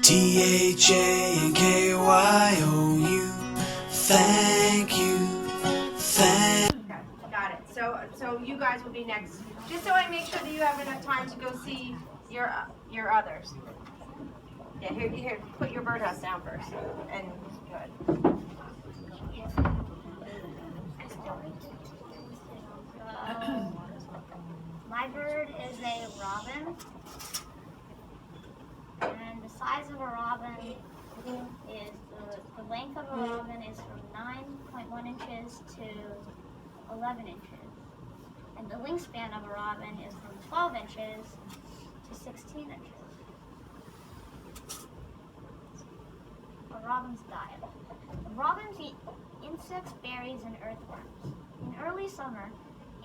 THANKYOU. Thank you. Thank. Okay, got it. So you guys will be next, just so I make sure that you have enough time to go see your others. Yeah, here, put your birdhouse down first, and good. My bird is a robin, and the size of a robin is the length of a robin is from 9.1 inches to 11 inches, and the wingspan of a robin is from 12 inches to 16 inches. A robin's diet. Robins eat insects, berries, and earthworms. In early summer,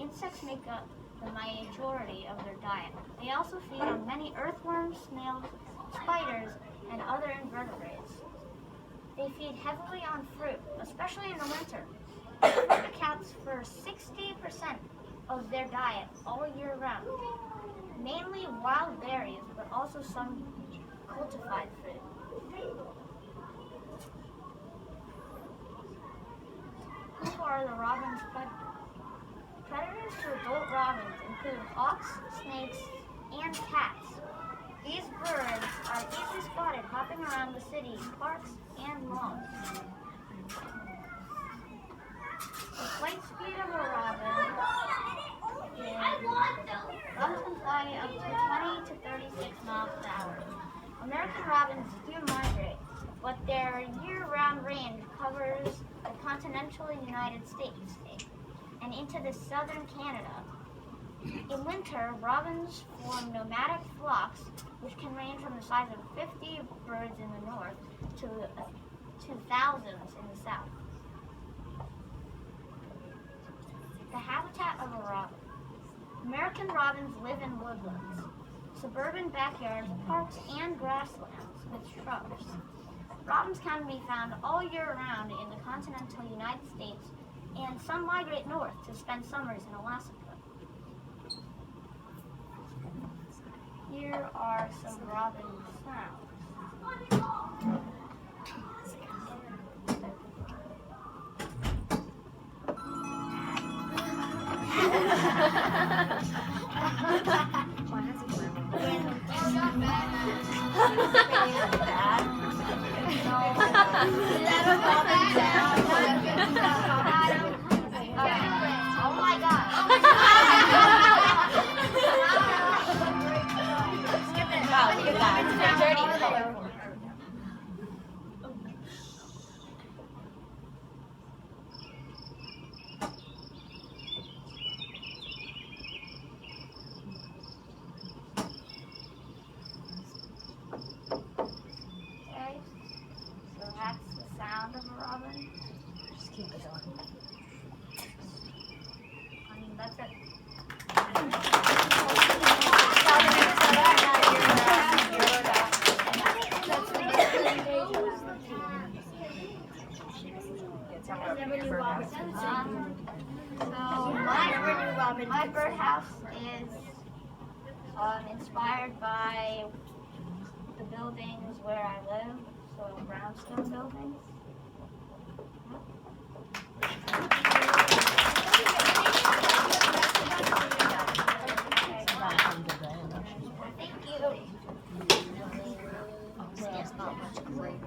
insects make up the majority of their diet. They also feed on many earthworms, snails, spiders, and other invertebrates. They feed heavily on fruit, especially in the winter. Fruit accounts for 60% of their diet all year round, mainly wild berries, but also some cultivated fruit. Who are the robin's predators? Predators to adult robins include hawks, snakes, and cats. These birds are easily spotted hopping around the city, parks, and malls. The flight speed of a robin can fly up to 20 to 36 miles per hour. American robins do migrate, but their year-round range covers the continental United States and into the southern Canada. In winter, robins form nomadic flocks, which can range from the size of 50 birds in the north to thousands in the south. The habitat of a robin. American robins live in woodlands, suburban backyards, parks, and grasslands with shrubs. Robins can be found all year round in the continental United States, and some migrate north to spend summers in Alaska. Here are some robin sounds. Oh my God. Wow, look at that. It's dirty. Okay, so that's the sound of a robin. Just keep it on. I mean, that's it. My birdhouse is inspired by the buildings where I live, so brownstone buildings. Thank you.